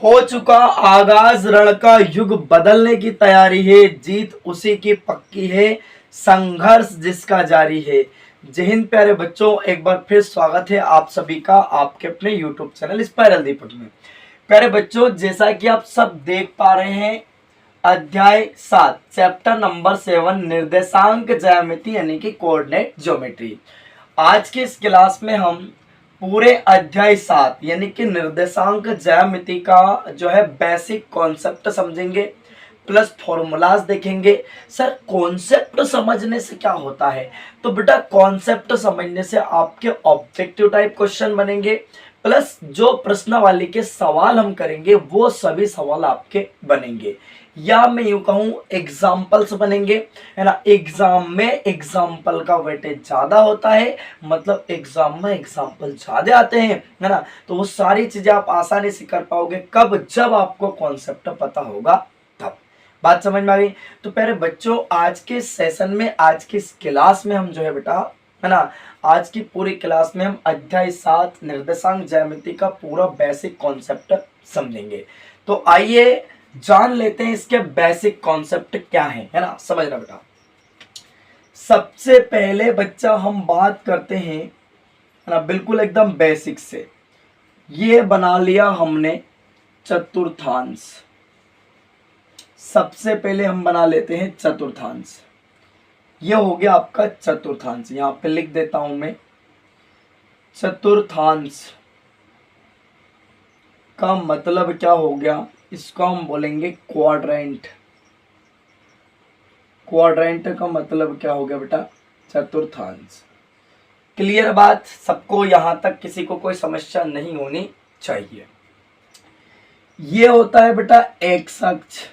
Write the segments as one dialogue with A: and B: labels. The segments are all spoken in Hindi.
A: हो चुका आगाज रण का युग बदलने की तैयारी है, जीत उसी की पक्की है, संघर्ष जिसका जारी है। जय हिंद प्यारे बच्चों, एक बार फिर स्वागत है आप सभी का आपके अपने YouTube चैनल स्पाइरल दीपक में। प्यारे बच्चों, जैसा कि आप सब देख पा रहे हैं, अध्याय 7 चैप्टर नंबर 7 निर्देशांक ज्यामिति यानी कि कोऑर्डिनेट ज्योमेट्री। आज के इस क्लास में हम पूरे अध्याय 7 यानी कि निर्देशांक ज्यामिति का जो है बेसिक कॉन्सेप्ट समझेंगे, प्लस फॉर्मूलाज देखेंगे। सर कॉन्सेप्ट समझने से क्या होता है? तो बेटा कॉन्सेप्ट समझने से आपके ऑब्जेक्टिव टाइप क्वेश्चन बनेंगे, प्लस जो प्रश्नावली के सवाल हम करेंगे वो सभी सवाल आपके बनेंगे, या मैं यूं कहूं एग्जाम्पल्स बनेंगे, है ना। एग्जाम में एग्जाम्पल का वेटेज ज्यादा होता है, मतलब एग्जाम में एग्जाम्पल ज्यादा आते हैं, है ना। तो वो सारी चीजें आप आसानी से कर पाओगे कब? जब आपको कॉन्सेप्ट पता होगा तब। बात समझ में आ गई? तो प्यारे बच्चों, आज के सेशन में, आज की इस क्लास में हम जो है बेटा, है ना, आज की पूरी क्लास में हम अध्याय 7 निर्देशांक ज्यामिति का पूरा बेसिक कॉन्सेप्ट समझेंगे। तो आइए जान लेते हैं इसके बेसिक कॉन्सेप्ट क्या है ना। समझना बेटा, सबसे पहले बच्चा हम बात करते हैं, है ना, बिल्कुल एकदम बेसिक से। ये बना लिया हमने चतुर्थांश। सबसे पहले हम बना लेते हैं चतुर्थांश। ये हो गया आपका चतुर्थांश, यहां पे लिख देता हूं मैं। चतुर्थांश का मतलब क्या हो गया? इसको हम बोलेंगे क्वाड्रेंट। क्वाड्रेंट का मतलब क्या हो गया बेटा? चतुर्थांश। क्लियर बात सबको? यहां तक किसी को कोई समस्या नहीं होनी चाहिए। ये होता है बेटा एक्स अक्ष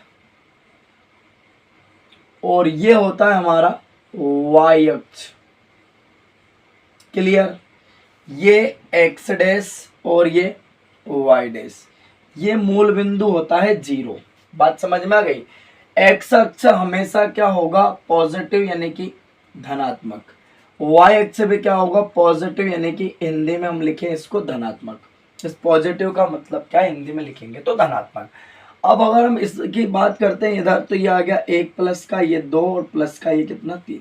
A: और ये होता है हमारा वाई अक्ष। क्लियर? ये एक्स डैश और ये वाई डैश, ये मूल बिंदु होता है 0। बात समझ में आ गई? एक्स अक्ष हमेशा क्या होगा? पॉजिटिव यानी कि धनात्मक। वाई अक्ष भी क्या होगा? पॉजिटिव यानी कि हिंदी में हम लिखें इसको धनात्मक। इस पॉजिटिव का मतलब क्या हिंदी में लिखेंगे तो धनात्मक। अब अगर हम इसकी बात करते हैं इधर, तो ये आ गया 1 प्लस का ये 2 और प्लस का ये कितना 3।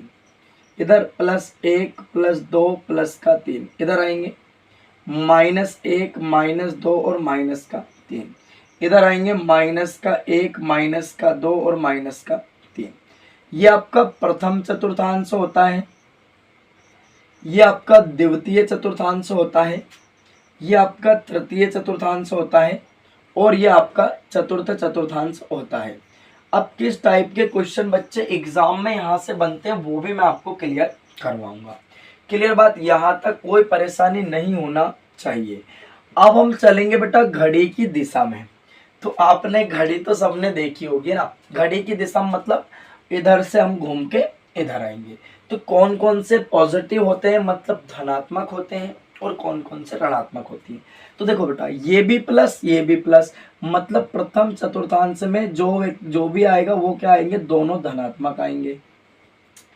A: इधर +1 +2 प्लस का 3। इधर आएंगे -1 -2 और माइनस का 3। इधर आएंगे -1 -2 और माइनस का 3। ये आपका प्रथम चतुर्थांश होता है, ये आपका द्वितीय चतुर्थांश होता है, ये आपका तृतीय चतुर्थांश होता है और ये आपका चतुर्थ चतुर्थांश होता है। अब किस टाइप के क्वेश्चन बच्चे एग्जाम में यहाँ से बनते हैं वो भी मैं आपको क्लियर करवाऊंगा। क्लियर बात? यहाँ तक कोई परेशानी नहीं होना चाहिए। अब हम चलेंगे बेटा घड़ी की दिशा में। तो आपने घड़ी तो सबने देखी होगी ना। घड़ी की दिशा मतलब इधर से हम घूम के इधर आएंगे। तो कौन कौन से पॉजिटिव होते हैं, मतलब धनात्मक होते हैं, और कौन कौन से ऋणात्मक होती है? तो देखो बेटा, ये भी प्लस ये भी प्लस, मतलब प्रथम चतुर्थांश में जो भी आएगा वो क्या आएंगे? दोनों धनात्मक आएंगे,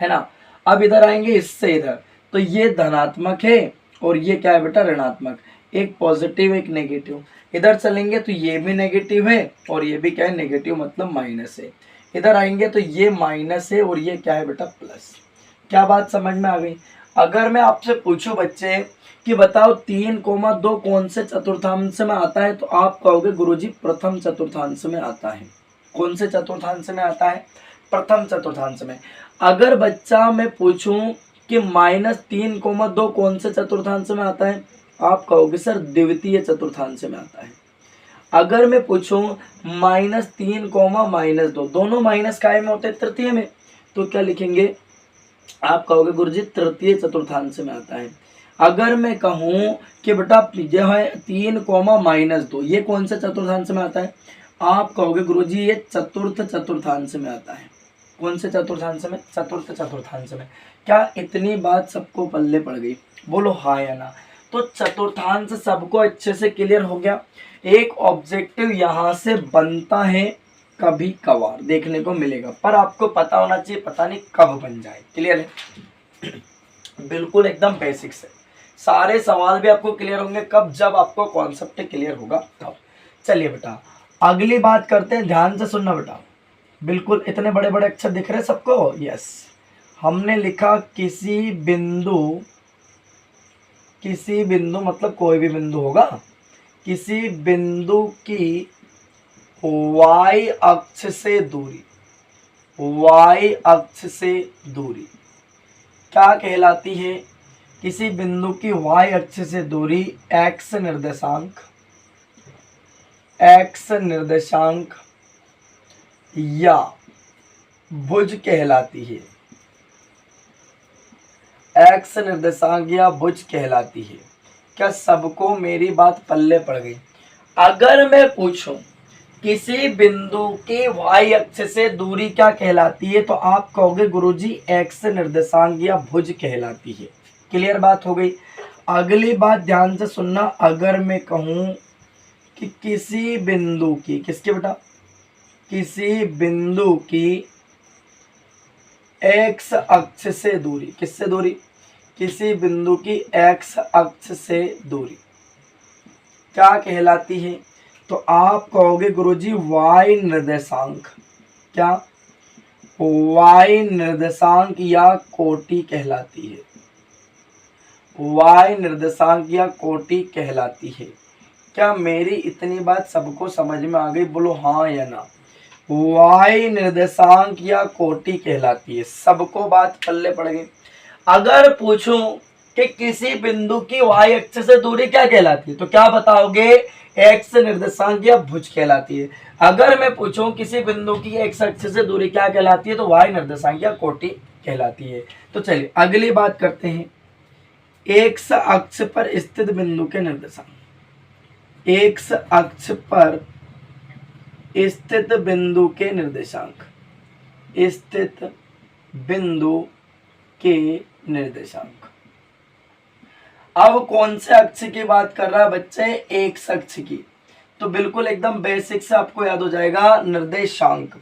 A: है ना। अब इधर आएंगे इससे इधर, तो ये धनात्मक है और ये क्या है बेटा? ऋणात्मक। एक पॉजिटिव एक नेगेटिव। इधर चलेंगे तो ये भी नेगेटिव है और ये भी क्या है? नेगेटिव, मतलब माइनस है। इधर आएंगे तो ये माइनस है और ये क्या है बेटा? प्लस। क्या बात समझ में आ गई? अगर मैं आपसे पूछूं बच्चे कि बताओ 3,2 कौन से चतुर्थांश में आता है, तो आप कहोगे गुरुजी प्रथम चतुर्थांश में आता है। कौन से चतुर्थांश में आता है? प्रथम चतुर्थांश में। अगर बच्चा मैं पूछूं कि -3,2 कौन से चतुर्थांश में आता है, आप कहोगे सर द्वितीय चतुर्थांश में आता है। अगर मैं पूछूं -3, -2, दोनों माइनस काय में होते हैं? तृतीय में। तो क्या लिखेंगे? आप कहोगे गुरुजी तृतीय चतुर्थांश में आता है। अगर मैं कहूं कि बेटा जो है 3, -2 ये कौन से चतुर्थांश में आता है, आप कहोगे गुरुजी ये चतुर्थ चतुर्थांश में आता है। कौन से चतुर्थांश में? चतुर्थ चतुर्थांश में। क्या इतनी बात सबको पल्ले पड़ गई? बोलो हाँ या ना। तो चतुर्थांश सबको अच्छे से क्लियर हो गया। एक ऑब्जेक्टिव यहां से बनता है, कभी कभार देखने को मिलेगा, पर आपको पता होना चाहिए, पता नहीं कब बन जाए। क्लियर है? बिल्कुल एकदम बेसिक से सारे सवाल भी आपको क्लियर होंगे कब? जब आपको कॉन्सेप्ट क्लियर होगा तब। चलिए बेटा, अगली बात करते हैं, ध्यान से सुनना बेटा, बिल्कुल इतने बड़े बड़े अक्षर दिख रहे हैं सबको? यस। हमने लिखा किसी बिंदु मतलब कोई भी बिंदु होगा, किसी बिंदु की y अक्ष से दूरी, y अक्ष से दूरी क्या कहलाती है? किसी बिंदु की y अक्ष से दूरी x निर्देशांक या भुज कहलाती है, x निर्देशांक या भुज कहलाती है। क्या सबको मेरी बात पल्ले पड़ गई? अगर मैं पूछूं किसी बिंदु की y अक्ष से दूरी क्या कहलाती है, तो आप कहोगे गुरुजी x निर्देशांक या भुज कहलाती है। क्लियर बात हो गई। अगली बात ध्यान से सुनना, अगर मैं कहूं कि किसी बिंदु की, किसके बेटा? किसी बिंदु की x अक्ष से दूरी, किससे दूरी? किसी बिंदु की x अक्ष से दूरी क्या कहलाती है? तो आप कहोगे गुरुजी y निर्देशांक। क्या? y निर्देशांक या कोटि कहलाती है, y निर्देशांक या कोटि कहलाती है। क्या मेरी इतनी बात सबको समझ में आ गई? बोलो हाँ या ना। y निर्देशांक या कोटि कहलाती है, सबको बात पल्ले पड़ गई। अगर पूछूं कि किसी बिंदु की y अक्ष से दूरी क्या कहलाती है, तो क्या बताओगे? x निर्देशांक या भुज कहलाती है। अगर मैं पूछूं किसी बिंदु की x अक्ष से दूरी क्या कहलाती है, तो y निर्देशांक या कोटि कहलाती है। तो चलिए अगली बात करते हैं, x अक्ष पर स्थित बिंदु के निर्देशांक। x अक्ष पर स्थित बिंदु के निर्देशांक, स्थित बिंदु के निर्देशांक। अब कौन से अक्ष की बात कर रहा है बच्चे? x अक्ष की। तो बिल्कुल एकदम बेसिक से आपको याद हो जाएगा, निर्देशांक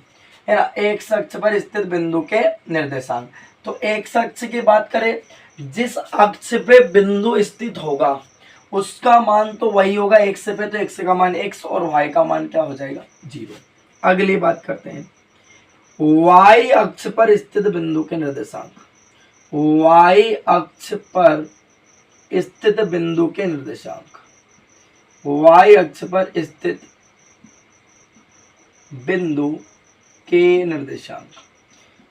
A: है ना, x अक्ष पर स्थित बिंदु के निर्देशांक। तो x अक्ष की बात करें, जिस अक्ष पे बिंदु स्थित होगा उसका मान तो वही होगा x पे, तो x का मान x और y का मान क्या हो जाएगा? 0। अगली बात करते हैं, y अक्ष पर स्थित बिंदु के निर्देशांक। y अक्ष पर स्थित बिंदु के निर्देशांक, y अक्ष पर स्थित बिंदु के निर्देशांक।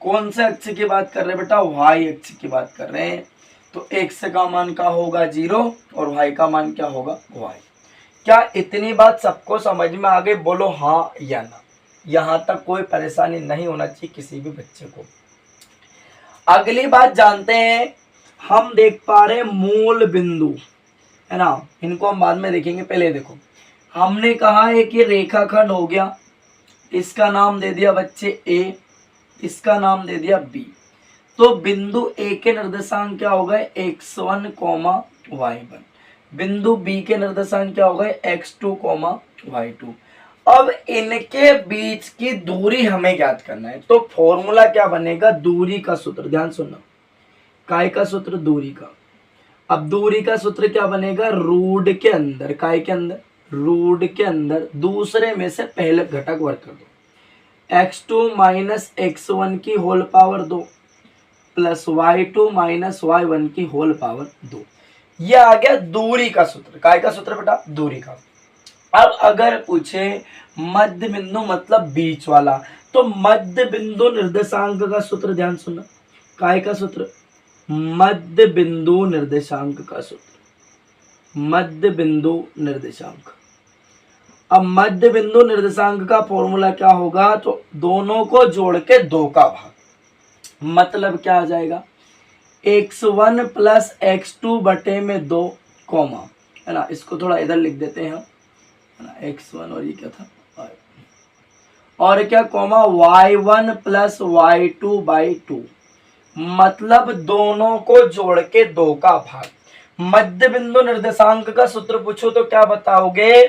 A: कौन से अक्ष की बात कर रहे हैं बेटा? y अक्ष की बात कर रहे हैं। तो x का मान क्या होगा? 0 और y का मान क्या होगा? y। क्या इतनी बात सबको समझ में आ गई? बोलो हाँ या ना। यहां तक कोई परेशानी नहीं होना चाहिए किसी भी बच्चे को। अगली बात जानते हैं, हम देख पा रहे हैं मूल बिंदु है ना, इनको हम बाद में देखेंगे। पहले देखो, हमने कहा है कि रेखाखंड हो गया, इसका नाम दे दिया बच्चे a, इसका नाम दे दिया b। तो बिंदु a के निर्देशांक क्या हो गए? x1, y1। बिंदु b के निर्देशांक क्या हो गए? x2, y2। अब इनके बीच की दूरी हमें ज्ञात करना है, तो फॉर्मूला क्या बनेगा? दूरी का सूत्र। ध्यान सुनना, काय का सूत्र? दूरी का। अब दूरी का सूत्र क्या बनेगा? रूट के अंदर, काय के अंदर? रूट के अंदर दूसरे में से पहले घटक वर्ग कर दो, x2 माइनस x1 की whole power 2 plus y2 minus y1 की होल पावर 2। यह आ गया दूरी का सूत्र। काय का सूत्र बेटा? दूरी का। अब अगर पूछे मध्य बिंदु मतलब बीच वाला, तो मध्य बिंदु निर्देशांक का सूत्र ध्यान सुनना। काय का सूत्र? मध्य बिंदु निर्देशांक का सूत्र, मध्य बिंदु निर्देशांक। अब मध्य बिंदु निर्देशांक का फॉर्मूला क्या होगा? तो दोनों को जोड़ के 2 का भाग, मतलब क्या आ जाएगा? x1 प्लस x2 बटे में 2 कॉमा, है ना, इसको थोड़ा इधर लिख देते हैं हम, है ना, x1 और ये क्या था और क्या comma y1 plus y2 by 2, मतलब दोनों को जोड़ के 2 का भाग। मध्य बिंदु निर्देशांक का सूत्र पूछो तो क्या बताओगे?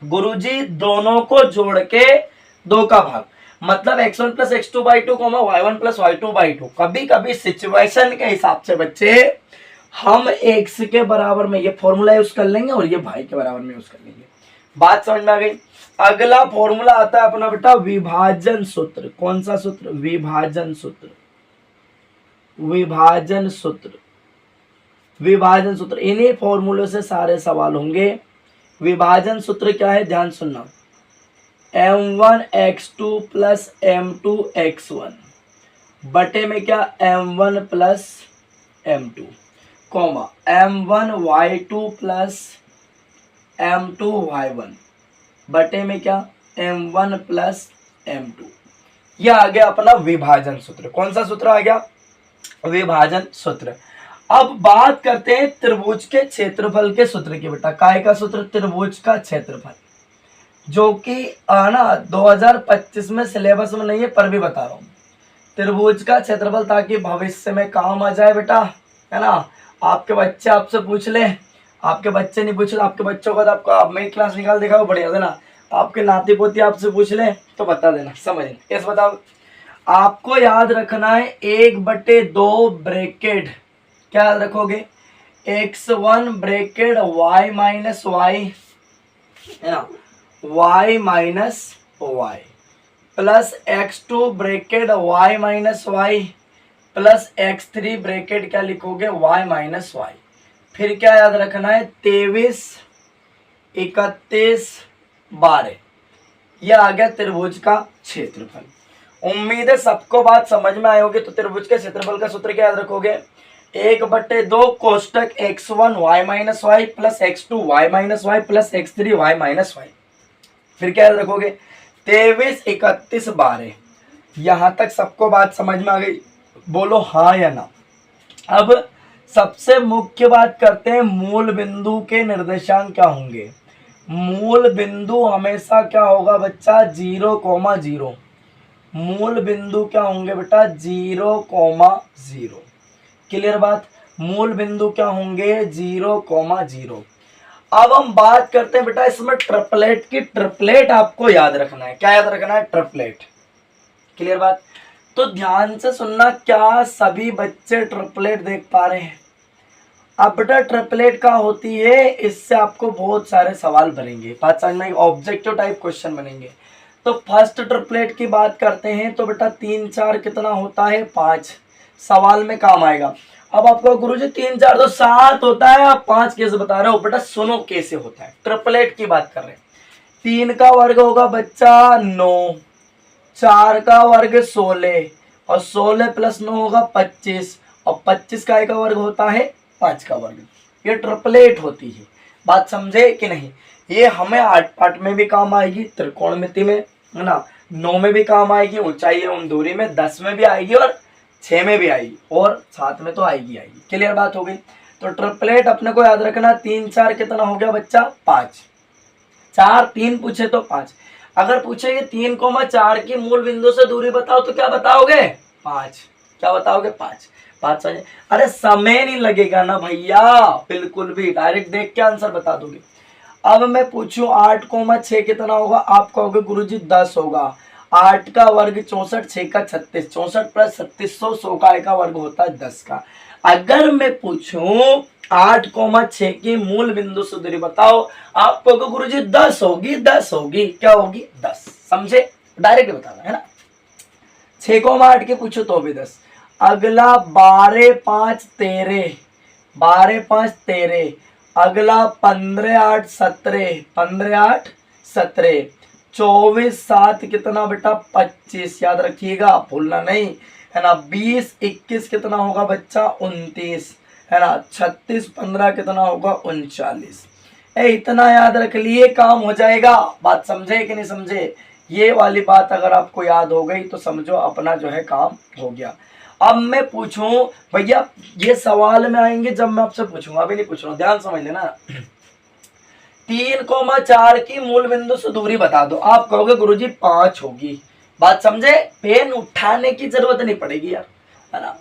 A: गुरुजी दोनों को जोड़ के 2 का भाग, मतलब x1 plus x2 by 2 y1 plus y2 by 2। कभी कभी सिचुएशन के हिसाब से बच्चे हम x के बराबर में ये फॉर्मूला यूज कर लेंगे और ये y के बराबर में यूज कर लेंगे। बात समझ में आ गई? अगला फॉर्मूला आता है अपना बेटा विभाजन सूत्र। कौन सा सूत्र? विभाजन सूत्र। विभाजन सूत्र, विभाजन सूत्र, इन्हीं फॉर्मूले से सारे सवाल होंगे। विभाजन सूत्र क्या है, ध्यान सुनना। m1x2 प्लस m2x1 बटे में क्या m1 plus m2 comma m1y2 plus m2y1 बटे में क्या m1 प्लस m2। यह आ गया अपना विभाजन सूत्र। कौन सा सूत्र आ गया? विभाजन सूत्र। अब बात करते हैं त्रिभुज के क्षेत्रफल के सूत्र की बेटा। काय का सूत्र? त्रिभुज का क्षेत्रफल, जो कि ना 2025 में सिलेबस में नहीं है पर भी बता रहा हूं। त्रिभुज का क्षेत्रफल ताकि भविष्य में काम आ जाए बेटा, है ना। आपके बच्चे आपसे पूछ ले, आपके बच्चे नहीं पूछ ले, आपके बच्चों का तो आपको आप मेरी क्लास निकाल देखा वो बढ़िया है ना। आपके नाती पोती आपसे पूछ ले तो बता देना, समझ लेना। इस बताओ, आपको याद रखना है 1/2 ब्रैकेट, क्या याद रखोगे? x1 bracket y minus Y, है ना, y minus Y plus x2 bracket y minus Y plus x3 bracket क्या लिखोगे? y minus Y. फिर क्या याद रखना है? 23, 31, 12। यह आ गया त्रिभुज का क्षेत्रफल। उम्मीद है सबको बात समझ में आई होगी। तो त्रिभुज के क्षेत्रफल का सूत्र क्या याद रखोगे? 1/2 कोष्टक x1 y minus Y plus x2 y minus Y plus x3 y minus Y. फिर क्या याद रखोगे? 23, 31, 12। यहां तक सबको बात समझ में आ गई? बोलो हाँ या ना। अब सबसे मुख्य बात करते हैं, मूल बिंदु के निर्देशांक क्या होंगे? मूल बिंदु हमेशा क्या होगा बच्चा? 0,0। मूल बिंदु क्या होंगे बेटा? 0,0। क्लियर बात? मूल बिंदु क्या होंगे? 0,0। अब हम बात करते हैं बेटा इसमें ट्रिपलेट की। ट्रिपलेट आपको याद रखना है। क्या याद रखना है? ट्रिपलेट। क्लियर बात? तो ध्यान से सुनना, क्या सभी बच्चे ट्रिपलेट देख पा रहे हैं? अब बेटा ट्रिपलेट का होती है, इससे आपको बहुत सारे सवाल बनेंगे, बात समझ में, ऑब्जेक्टिव टाइप क्वेश्चन बनेंगे। तो फर्स्ट ट्रिपलेट की बात करते हैं तो बेटा 3, 4 कितना होता है? 5। सवाल में काम आएगा। अब आपको गुरुजी 3, 4 तो 7 होता है, आप 5 कैसे बता रहे हो? बेटा सुनो कैसे होता है। ट्रिपलेट की बात कर रहे हैं। 3 का वर्ग होगा बच्चा 9, 4 का वर्ग 16 और 16 प्लस 9 होगा 25 और 25 का एक वर्ग होता है 5 का वर्ग। ये ट्रिपलेट होती है। बात समझे कि नहीं? ये हमें 8 पार्ट में भी काम आएगी, त्रिकोणमिति में, है ना, 9 में भी काम आएगी, ऊंचाई एवं दूरी में, 10 में भी आएगी और 6 में भी आएगी और 7 में तो आएगी आएगी। क्लियर बात हो गई? तो ट्रिपलेट अपने को याद रखना। 3, 4 कितना हो गया बच्चा? 5। 4, 3 पूछे तो 5। अगर पूछेंगे 3,4 की मूल बिंदु से दूरी बताओ तो क्या बताओगे? 5। क्या बताओगे? 5। बात समझे? अरे समय नहीं लगेगा ना भैया, बिल्कुल भी, डायरेक्ट देख के आंसर बता दोगे। अब मैं पूछूं 8,6 कितना होगा? आप कहोगे गुरुजी 10 होगा। 8 का वर्ग 64, 6 का 36, 64 प्लस 3600, 100 का एक वर्ग होता है 10 का। अगर मैं पूछूं 8,6 की मूल बिंदु से दूरी बताओ, आप कहोगे गुरुजी 10 होगी। 10 होगी, क्या होगी? 10। समझे? डायरेक्ट बताना है ना। 6,8 के पूछो तो भी 10। अगला 12, 5, 13, 12, 5, 13। अगला 15, 8, 17, 15, 8, 17। 24, 7 कितना बेटा? 25। याद रखिएगा, भूलना नहीं, है ना। 20, 21 कितना होगा बच्चा? 29, है ना। 36, 15 कितना होगा? 39। इतना याद रख लिए काम हो जाएगा। बात समझे कि नहीं समझे? ये वाली बात अगर आपको याद हो गई तो समझो अपना जो है काम हो गया। अब मैं पूछूं भैया, ये सवाल में आएंगे जब मैं आपसे पूछूंगा, अभी नहीं पूछ रहा हूं, ध्यान समझ लेना। 3,4 की मूल बिंदु से दूरी बता दो, आप कहोगे गुरुजी 5 होगी। बात समझे? पेन उठाने की जरूरत नहीं पड़ेगी यार, है ना।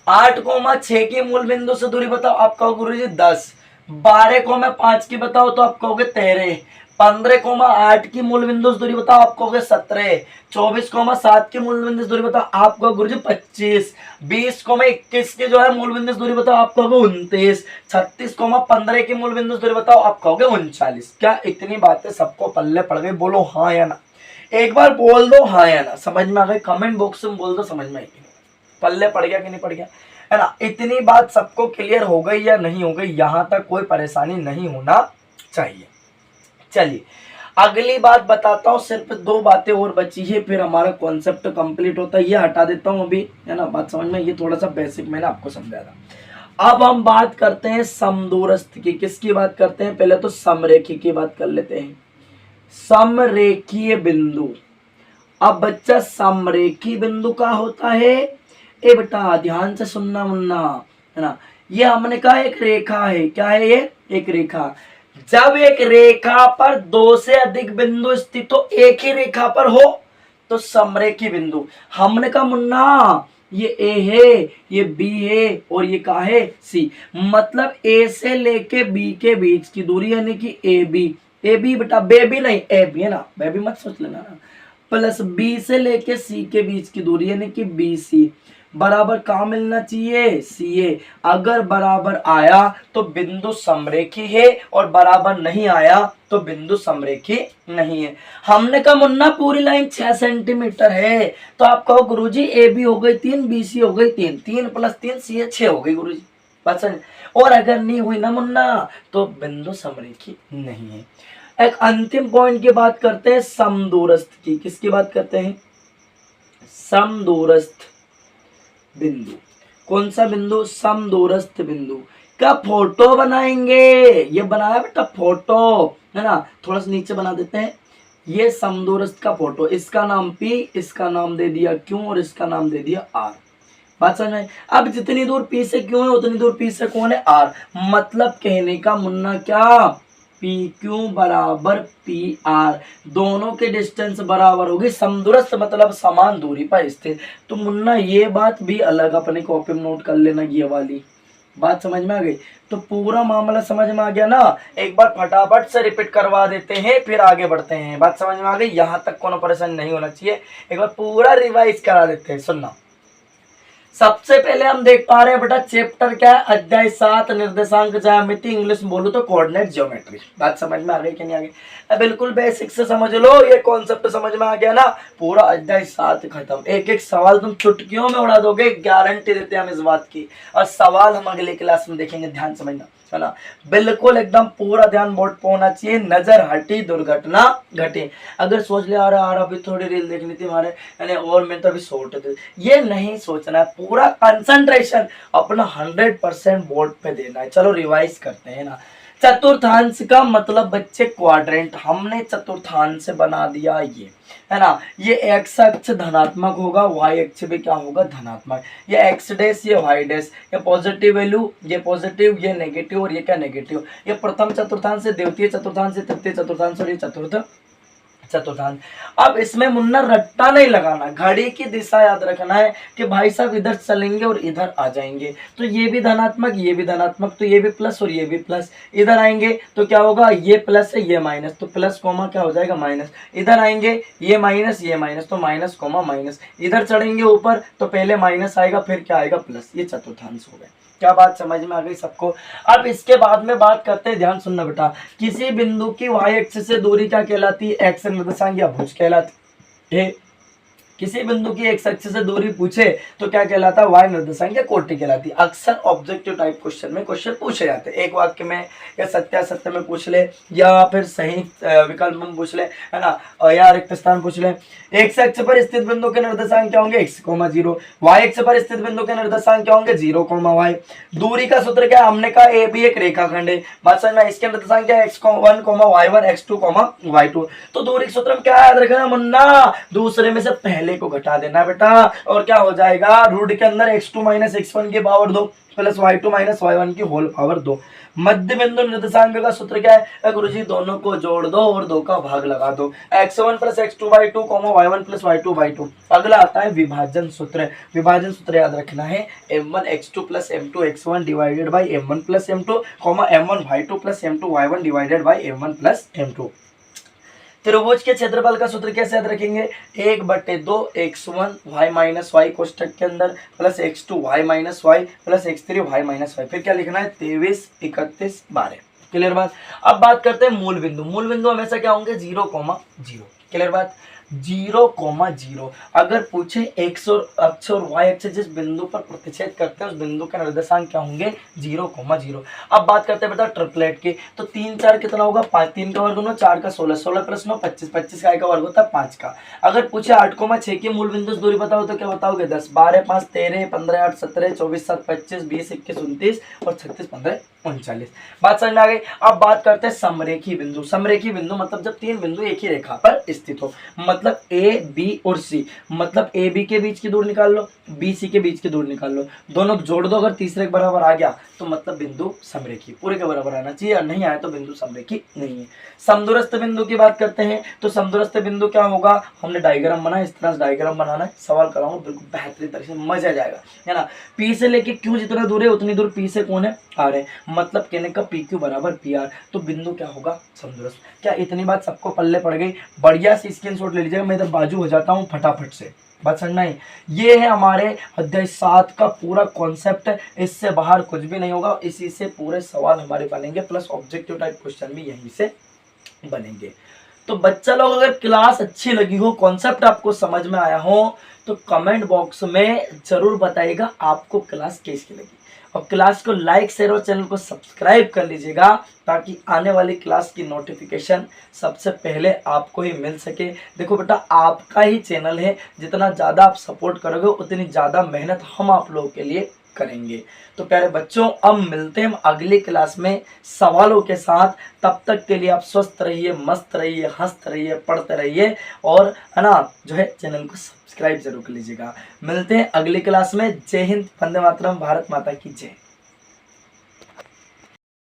A: 8,6 की मूल बिंदु से दूरी बताओ, आप कहोगे गुरुजी 10। 12,5 की बताओ तो आप कहोगे 13। 15,8 की मूल बिंदु से दूरी बताओ, आपको हो गए 17। 24,7 की मूल बिंदु से दूरी बताओ, आपको गुरुजी 25। 20,21 की जो है मूल बिंदु से दूरी बताओ, आपको हो गए 29। 36,15 की मूल बिंदु से दूरी बताओ, आपको हो गए 39। क्या इतनी बातें सबको पल्ले पड़ गई? बोलो हाँ या ना, एक बार बोल दो हाँ या ना, समझ में आ गई? कमेंट बॉक्स में बोल दो समझ में आई, पल्ले पड़ गया कि नहीं पड़ गया, है ना? इतनी बात सबको क्लियर हो गई या नहीं हो गई? यहां तक कोई परेशानी नहीं होना चाहिए। चलिए अगली बात बताता हूँ, सिर्फ 2 बातें और बची है, फिर हमारा कॉन्सेप्ट कंप्लीट होता है। ये हटा देता हूँ अभी, है ना? बात समझ में? ये थोड़ा सा बेसिक मैंने आपको समझाया था। अब हम बात करते हैं समदूरस्थ की। किसकी बात करते हैं? पहले तो समरेखी की बात कर लेते हैं। समरेखीय बिंदु। अब बच्चा समरेखी बिंदु का होता है, ए बेटा ध्यान से सुनना मुन्ना, है ना? ये हमने कहा एक रेखा है। क्या है ये? एक रेखा। जब एक रेखा पर 2 से अधिक बिंदु स्थित हो, एक ही रेखा पर हो, तो समरेखी बिंदु। हमने कहा मुन्ना ये ए है, ये बी है और ये क्या है? सी। मतलब ए से लेके बी के बीच की दूरी यानी कि ए बी। ए बी बेटा बेबी नहीं, ए बी है ना, बेबी मत सोच लेना ना। प्लस बी से लेके सी के बीच की दूरी यानी कि बी सी बराबर कहाँ मिलना चाहिए? सी ए। अगर बराबर आया तो बिंदु समरेखी है और बराबर नहीं आया तो बिंदु समरेखी नहीं है। हमने कहा मुन्ना पूरी लाइन 6 सेंटीमीटर है, तो आप कहो गुरुजी ए बी हो गई 3, बी सी हो गई 3, 3 + 3 सी ए 6 हो गई गुरुजी। पसंद? और अगर नहीं हुई ना मुन्ना तो बिंदु समरेखी नहीं है। एक अंतिम पॉइंट की बात करते हैं समदूरस्थ की। किसकी बात करते हैं? समदूरस्थ बिंदु। कौन सा बिंदु? समदूरस्थ बिंदु का फोटो बनाएंगे। ये बनाया बेटा फोटो, है ना? थोड़ा सा नीचे बना देते हैं। ये समदूरस्थ का फोटो, इसका नाम P, इसका नाम दे दिया Q और इसका नाम दे दिया R। बात समझ में? अब जितनी दूर P से Q है उतनी दूर P से कौन है? R। मतलब कहने का मुन्ना क्या? PQ बराबर PR, दोनों के डिस्टेंस बराबर होगी। समदूरस्थ मतलब समान दूरी पर स्थित। तो मुन्ना ये बात भी अलग अपने कॉपी में नोट कर लेना, ये वाली बात समझ में आ गई? तो पूरा मामला समझ में आ गया ना? एक बार फटाफट से रिपीट करवा देते हैं फिर आगे बढ़ते हैं। बात समझ में आ गई? यहां तक कोनो परेशानी नहीं होना चाहिए। एक बार पूरा रिवाइज करा देते हैं, सुनना। सबसे पहले हम देख पा रहे हैं बेटा चैप्टर क्या है? अध्याय 7 निर्देशांक ज्यामिति, इंग्लिश बोलूं तो कोऑर्डिनेट ज्योमेट्री। बात समझ में आ गई कि नहीं आ गई? बिल्कुल बेसिक से समझ लो, ये कॉन्सेप्ट समझ में आ गया ना? पूरा अध्याय 7 खत्म। एक एक सवाल तुम चुटकियों में उड़ा दोगे, गारंटी देते हैं हम इस बात की। और सवाल हम अगले क्लास में देखेंगे, ध्यान समझना, है ना? बिल्कुल एकदम पूरा ध्यान बोर्ड पे होना चाहिए। नजर हटी दुर्घटना घटी। अगर सोच ले आ रहा अभी थोड़ी रील देखनी थी हमारे, यानी और मैं तो अभी सोट थे, ये नहीं सोचना है। पूरा कंसंट्रेशन अपना 100% बोर्ड पे देना है। चलो रिवाइज करते हैं ना। चतुर्थांश का मतलब बच्चे क्वाड्रेंट, हमने चतुर्थांश बना दिया ये, है ना? ये एक्स अक्ष धनात्मक होगा, वाई अक्ष भी क्या होगा? धनात्मक। ये एक्स डैश, ये वाई डैश, ये पॉजिटिव वैल्यू, ये पॉजिटिव, ये नेगेटिव और ये क्या? नेगेटिव। ये प्रथम चतुर्थांश, द्वितीय चतुर्थांश, तृतीय चतुर्थांश और ये चतुर्थ चतुर्थांश। अब इसमें मुन्ना रट्टा नहीं लगाना, घड़ी की दिशा याद रखना है कि भाई साहब इधर चलेंगे और इधर आ जाएंगे, तो ये भी धनात्मक, ये भी धनात्मक, तो ये भी प्लस और ये भी प्लस। इधर आएंगे तो क्या होगा? ये प्लस है, ये माइनस, तो प्लस कोमा क्या हो जाएगा? माइनस। इधर आएंगे ये माइनस, ये माइनस, तो माइनस कोमा माइनस। इधर चढ़ेंगे ऊपर तो पहले माइनस आएगा फिर क्या आएगा? प्लस। ये चतुर्थांश हो गए। क्या बात समझ में आ गई सबको? अब इसके बाद में बात करते हैं, ध्यान सुनना बेटा। किसी बिंदु की वाई अक्ष से दूरी क्या कहलाती है? एक्स निर्देशांक या भुज कहलाती है। किसी बिंदु की एक्स अक्ष से दूरी पूछे तो क्या कहलाता है? वाई निर्देशांक या कोटि कहलाती है। अक्सर ऑब्जेक्टिव टाइप क्वेश्चन में क्वेश्चन पूछे जाते हैं, एक वाक्य में या सत्यासत्य में पूछ ले, या फिर सही विकल्प में पूछ ले, है ना? या रिक्त स्थान पूछ ले। एक्स अक्ष पर स्थित बिंदु के निर्देशांक क्या होंगे? x, 0। वाई अक्ष पर स्थित बिंदु के निर्देशांक क्या होंगे? 0, y। दूरी का सूत्र क्या है? हमने कहा ए बी एक रेखाखंड है। बात समझ में? इसके निर्देशांक क्या है? x1, y1, x2, y2। तो दूरी के सूत्र में क्या याद रखना मुन्ना? दूसरे में से पहले को घटा देना बेटा, और क्या हो जाएगा? रूट के अंदर x2 - x1 की पावर 2 प्लस y2 - y1 की होल पावर 2। मध्य बिंदु निर्देशांक का सूत्र क्या है? गुरुजी दोनों को जोड़ दो और 2 का भाग लगा दो। x1 + x2/2, y1 + y2/2। अगला आता है विभाजन सूत्र। विभाजन सूत्र याद रखना है m1 x2 + m2 x1 divided by m1 + m2, m1 y2 + m2 y1 divided by m1 + m2। त्रिभुज के क्षेत्रफल का सूत्र कैसे याद रखेंगे, 1/2 x1 y माइनस वाई कोष्टक के अंदर plus x2 y minus Y plus x3 y minus Y, फिर क्या लिखना है 23, 31, 12। क्लियर बात। अब बात करते हैं मूल बिंदु। मूल बिंदु हमेशा क्या होंगे 0,0। क्लियर बात। 0,0 अगर पूछे x और अक्ष और y अक्ष जिस बिंदु पर प्रतिच्छेद करते हैं उस बिंदु का निर्देशांक क्या होंगे 0,0। अब बात करते हैं बेटा ट्रिपलेट की, तो 3 4 कितना होगा 5, 3 का वर्ग 9, 4 का 16, 16 प्लस 9 25, 25 का का वर्ग होता है 5 का। अगर पूछे 8,6 की मूल बिंदु से दूरी बताओ तो क्या बताओगे 10, 12 5 13, 15 8 17, 24 7 25, 20 21 29 और 36 15 39। बात समझ में आ गई। अब बात करते हैं समरेखी बिंदु। समरेखी बिंदु मतलब जब 3 बिंदु एक ही रेखा पर स्थित हो, मतलब ए बी और सी, मतलब ए बी के बीच की दूर निकाल लो, बी सी के बीच की दूर निकाल लो, दोनों जोड़ दो, अगर तीसरे के बराबर आ गया तो मतलब बिंदु समरेखी, पूरे के बराबर आना चाहिए, और नहीं आया तो बिंदु समरेखी नहीं है। समदूरस्थ बिंदु की बात करते हैं तो समदूरस्थ बिंदु क्या होगा, हमने डायग्राम बनाया, इस तरह से डायग्राम बनाना है, सवाल कराऊंगा बिल्कुल बेहतरीन तरीके से, मजा आ जाएगा, है ना। पी से लेके क्यू जितना दूर है उतनी दूर पी से कौन है आर है, मतलब कहने का पी क्यू बराबर पी आर, तो बिंदु क्या होगा समदूरस्थ। क्या इतनी बात सबको पल्ले पड़ गई? बढ़िया सी स्क्रीनशॉट ले लीजिएगा, मैं इधर बाजू हो जाता हूँ फटाफट से, बात समझना ही। ये है हमारे अध्याय 7 का पूरा कॉन्सेप्ट, इससे बाहर कुछ भी नहीं होगा, इसी से पूरे सवाल हमारे बनेंगे, प्लस ऑब्जेक्टिव टाइप क्वेश्चन भी यहीं से बनेंगे। तो बच्चा लोग अगर क्लास अच्छी लगी हो, कॉन्सेप्ट आपको समझ में आया हो, तो कमेंट बॉक्स में जरूर बताइएगा आपको क्लास कैसी लगी, और क्लास को लाइक शेयर और चैनल को सब्सक्राइब कर लीजिएगा ताकि आने वाली क्लास की नोटिफिकेशन सबसे पहले आपको ही मिल सके। देखो बेटा आपका ही चैनल है, जितना ज़्यादा आप सपोर्ट करोगे उतनी ज़्यादा मेहनत हम आप लोगों के लिए करेंगे। तो प्यारे बच्चों अब मिलते हैं हम अगली क्लास में सवालों के साथ, तब तक के लिए आप स्वस्थ रहिए, मस्त रहिए, हंसते रहिए, पढ़ते रहिए, और है ना जो है चैनल को सब्सक्राइब जरूर कर लीजिएगा। मिलते हैं अगली क्लास में। जय हिंद, वंदे मातरम, भारत माता की जय।